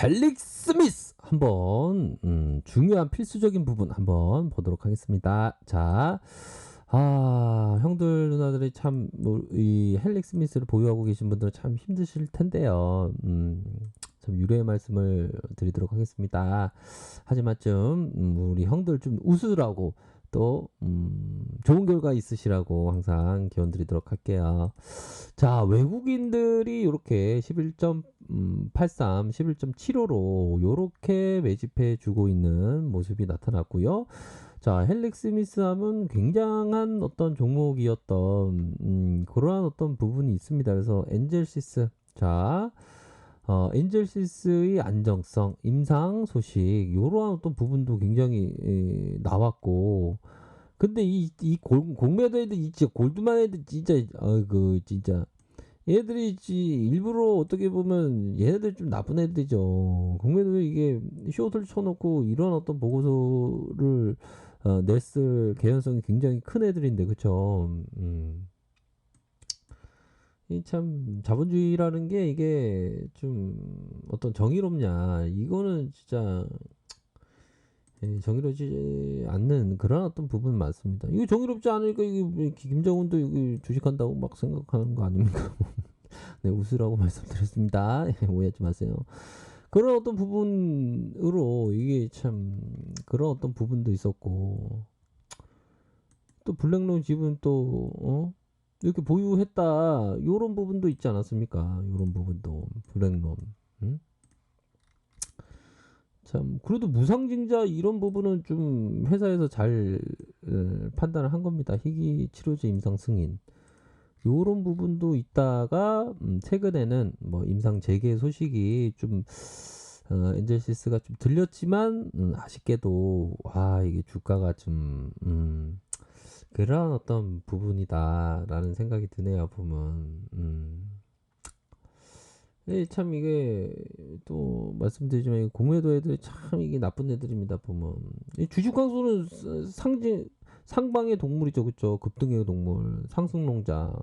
헬릭 스미스 한번 중요한 필수적인 부분 한번 보도록 하겠습니다. 자, 형들 누나들이 참 이 헬릭 스미스를 보유하고 계신 분들은 참 힘드실 텐데요. 좀 유례의 말씀을 드리도록 하겠습니다. 하지만 좀 우리 형들 좀 웃으라고 또 좋은 결과 있으시라고 항상 기원 드리도록 할게요. 자, 외국인들이 이렇게 11.83, 11.75로 이렇게 매집해 주고 있는 모습이 나타났고요. 자, 헬릭 스미스 하면 굉장한 어떤 종목이었던 그러한 어떤 부분이 있습니다. 그래서 엔젤시스, 자, 엔젤시스의 안정성, 임상 소식 이러한 어떤 부분도 굉장히 나왔고, 근데 이 공매도 애들 진짜 골드만 애들 진짜 진짜 얘들이 일부러 어떻게 보면 얘네들 좀 나쁜 애들이죠. 공매도 이게 숏을 쳐놓고 이런 어떤 보고서를 냈을 개연성이 굉장히 큰 애들인데 그쵸? 이 참 자본주의라는 게 이게 좀 어떤 정의롭냐 이거는 진짜 정의롭지 않는 그런 어떤 부분 많습니다. 이거 정의롭지 않으니까 이게 김정은도 이거 주식한다고 막 생각하는 거 아닙니까? 네, 웃으라고 말씀드렸습니다. 오해하지 마세요. 그런 어떤 부분으로 이게 참 그런 어떤 부분도 있었고 또 블랙론 지분 또 이렇게 보유했다 요런 부분도 있지 않았습니까? 요런 부분도 블랙론 응? 참 그래도 무상증자 이런 부분은 좀 회사에서 잘 판단을 한 겁니다. 희귀 치료제 임상 승인 요런 부분도 있다가 최근에는 뭐 임상 재개 소식이 좀 엔젤시스가 좀 들렸지만 아쉽게도 와 이게 주가가 좀 그런 어떤 부분이다라는 생각이 드네요 보면 참 이게 또 말씀드리지만 공매도 애들이 참 이게 나쁜 애들입니다 보면 이 주식 광수는 상방의 동물이죠 그쵸 급등의 동물 상승농자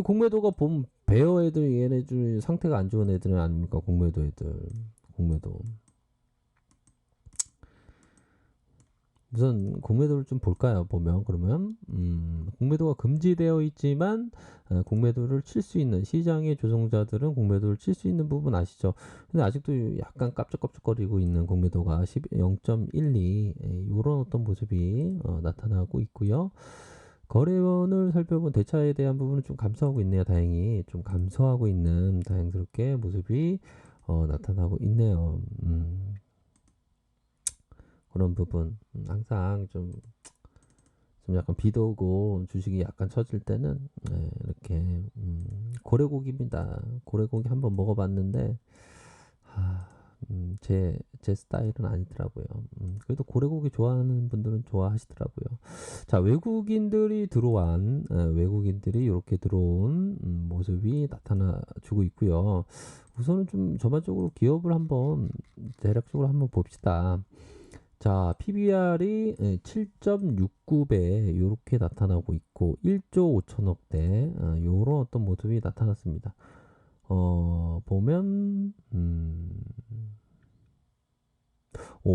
공매도가 보면 베어 애들 얘네들 상태가 안 좋은 애들은 아닙니까 공매도 애들 공매도 우선 공매도를 좀 볼까요 보면 그러면 공매도가 금지되어 있지만 공매도를 칠 수 있는 시장의 조종자들은 공매도를 칠 수 있는 부분 아시죠 근데 아직도 약간 깝죽깝죽거리고 있는 공매도가 0.12 이런 어떤 모습이 나타나고 있고요 거래원을 살펴본 대차에 대한 부분은 좀 감소하고 있네요 다행히 좀 감소하고 있는 다행스럽게 모습이 나타나고 있네요 그런 부분 항상 좀 약간 비도 오고 주식이 약간 처질 때는 이렇게 고래고기입니다. 고래고기 한번 먹어봤는데 제 스타일은 아니더라고요. 그래도 고래고기 좋아하는 분들은 좋아하시더라고요. 자 외국인들이 들어온 외국인들이 이렇게 들어온 모습이 나타나주고 있고요. 우선은 좀 전반적으로 기업을 한번 대략적으로 한번 봅시다. 자, PBR이 7.69배 이렇게 나타나고 있고 1조 5천억대 요런 어떤 모습이 나타났습니다. 보면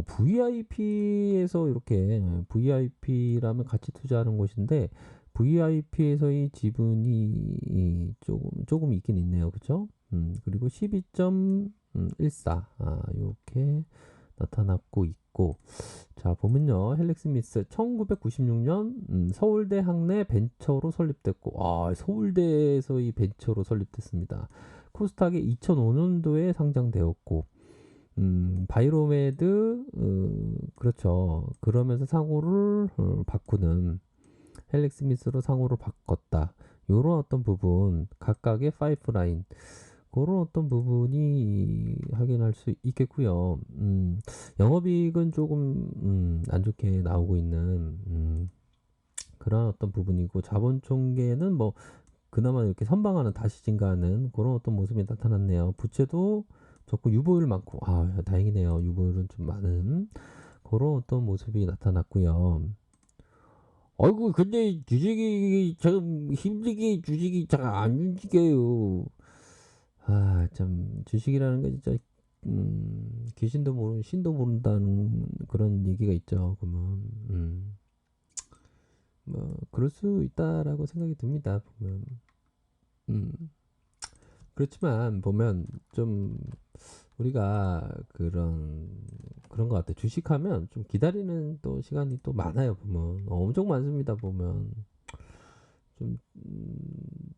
VIP에서 이렇게 VIP라면 같이 투자하는 곳인데 VIP에서의 지분이 조금 있긴 있네요. 그렇죠? 그리고 12.14 이렇게 나타났고 있고 자 보면요 헬릭 스미스 1996년 서울대 학내 벤처로 설립됐고 서울대에서의 벤처로 설립됐습니다. 코스닥에 2005년도에 상장되었고 바이로메드 그렇죠 그러면서 상호를 바꾸는 헬릭 스미스로 상호를 바꿨다 요런 어떤 부분 각각의 파이프라인 그런 어떤 부분이 확인할 수 있겠고요. 영업이익은 조금 안 좋게 나오고 있는 그런 어떤 부분이고 자본 총계는 뭐 그나마 이렇게 선방하는 다시 증가하는 그런 어떤 모습이 나타났네요. 부채도 적고 유보율 많고 다행이네요. 유보율은 좀 많은 그런 어떤 모습이 나타났고요. 아이고 근데 주식이 참 힘들게 주식이 잘 안 움직여요. 참 주식이라는 게 진짜 귀신도 모르는 신도 모른다는 그런 얘기가 있죠. 그러면 뭐 그럴 수 있다라고 생각이 듭니다. 보면 그렇지만 보면 좀 우리가 그런 것 같아. 주식하면 좀 기다리는 또 시간이 또 많아요. 보면 엄청 많습니다. 보면 좀,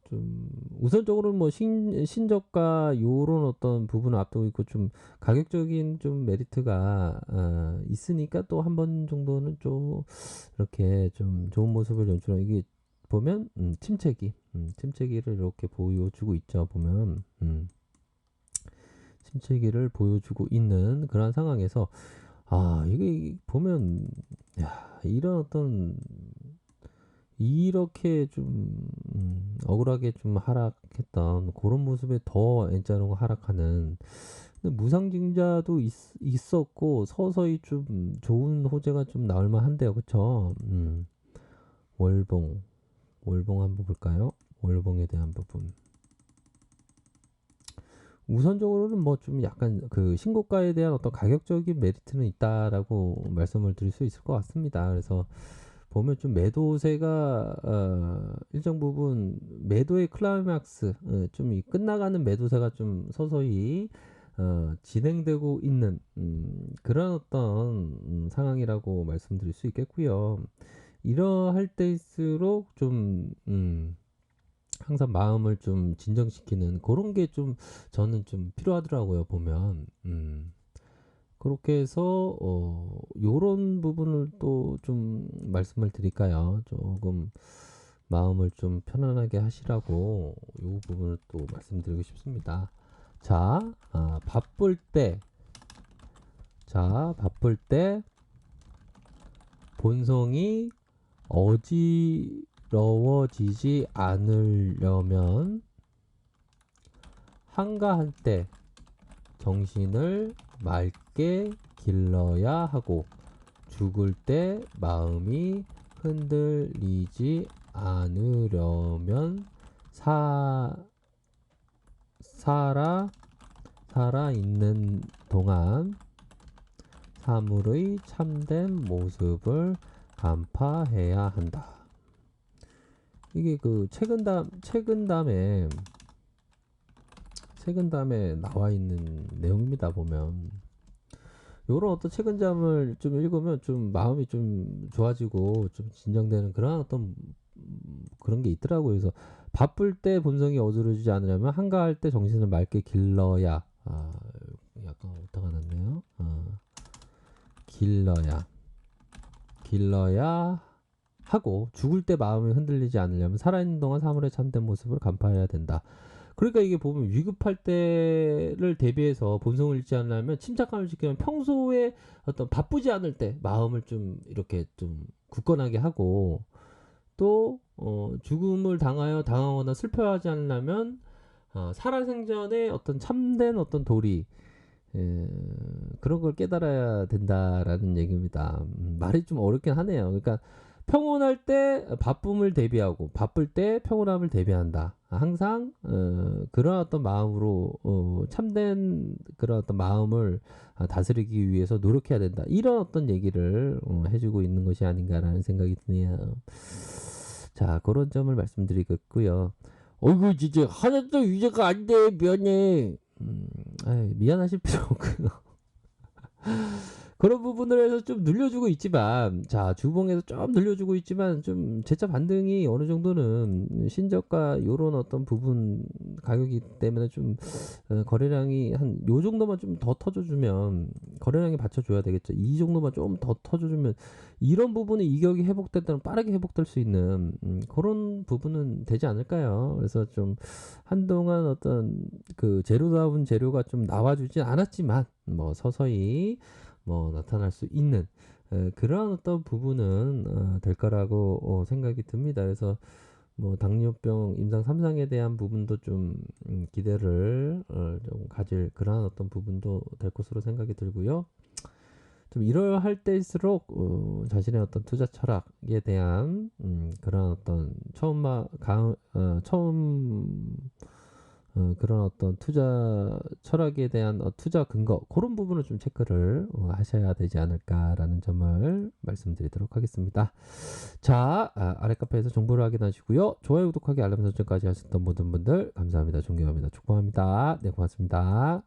좀 우선적으로는 뭐 신저가 요런 어떤 부분을 앞두고 있고 좀 가격적인 좀 메리트가 있으니까 또 한 번 정도는 좀 이렇게 좀 좋은 모습을 연출하는 이게 보면 침체기를 이렇게 보여주고 있죠. 보면 침체기를 보여주고 있는 그런 상황에서 이게 보면 이런 어떤 이렇게 좀 억울하게 좀 하락했던 그런 모습에 더 N자로 하락하는 근데 무상증자도 있었고 서서히 좀 좋은 호재가 좀 나올 만한데요. 그쵸? 월봉 한번 볼까요? 월봉에 대한 부분 우선적으로는 뭐 좀 약간 그 신고가에 대한 어떤 가격적인 메리트는 있다라고 말씀을 드릴 수 있을 것 같습니다. 그래서 보면 좀 매도세가 일정 부분 매도의 클라이막스 좀 끝나가는 매도세가 좀 서서히 진행되고 있는 그런 어떤 상황이라고 말씀드릴 수 있겠고요. 이러할 때일수록 좀 항상 마음을 좀 진정시키는 그런 게 좀 저는 좀 필요하더라고요. 보면 그렇게 해서 요런 부분을 또 좀 말씀을 드릴까요? 조금 마음을 좀 편안하게 하시라고 요 부분을 또 말씀드리고 싶습니다. 자, 바쁠 때 본성이 어지러워지지 않으려면 한가할 때 정신을 맑게 길러야 하고 죽을 때 마음이 흔들리지 않으려면 살아 있는 동안 사물의 참된 모습을 간파해야 한다. 이게 그 책은담에 나와 있는 내용입니다. 보면 요런 어떤 책은담을 좀 읽으면 좀 마음이 좀 좋아지고 좀 진정되는 그런 어떤 그런 게 있더라고요. 그래서 바쁠 때 본성이 어지러지지 않으려면 한가할 때 정신을 맑게 길러야 약간 오타가 났네요. 길러야 하고 죽을 때 마음이 흔들리지 않으려면 살아있는 동안 사물의 참된 모습을 간파해야 된다. 그러니까 이게 보면 위급할 때를 대비해서 본성을 잃지 않으려면 침착감을 지키면 평소에 어떤 바쁘지 않을 때 마음을 좀 이렇게 좀 굳건하게 하고 또 죽음을 당하거나 슬퍼하지 않으려면 살아생전에 어떤 참된 어떤 도리 그런 걸 깨달아야 된다라는 얘기입니다. 말이 좀 어렵긴 하네요. 그러니까 평온할 때 바쁨을 대비하고 바쁠 때 평온함을 대비한다. 항상 그런 어떤 마음으로 참된 그런 어떤 마음을 다스리기 위해서 노력해야 된다. 이런 어떤 얘기를 해주고 있는 것이 아닌가라는 생각이 드네요. 자, 그런 점을 말씀드리겠고요. 어이구 진짜 하나도 위자가 안 돼. 미안해. 미안하실 필요 없고요. 그런 부분을 해서 좀 늘려주고 있지만 자 주봉에서 좀 늘려주고 있지만 좀 재차 반등이 어느 정도는 신저가 요런 어떤 부분 가격이 때문에 좀 거래량이 한 요 정도만 좀 더 터져주면 거래량이 받쳐줘야 되겠죠. 이 정도만 좀 더 터져주면 이런 부분이 이격이 회복될 때는 빠르게 회복될 수 있는 그런 부분은 되지 않을까요? 그래서 좀 한동안 어떤 그 제로다운 재료가 좀 나와주진 않았지만 뭐 서서히 뭐 나타날 수 있는 그러한 어떤 부분은 될 거라고 생각이 듭니다. 그래서 뭐 당뇨병 임상 3상에 대한 부분도 좀 기대를 좀 가질 그러한 어떤 부분도 될 것으로 생각이 들고요. 좀 이러할 때일수록 자신의 어떤 투자 철학에 대한 그런 어떤 처음 그런 어떤 투자 철학에 대한 투자 근거 그런 부분을 좀 체크를 하셔야 되지 않을까라는 점을 말씀드리도록 하겠습니다. 자, 아래 카페에서 정보를 확인하시고요. 좋아요, 구독하기, 알람 설정까지 하셨던 모든 분들 감사합니다. 존경합니다. 축복합니다. 네, 고맙습니다.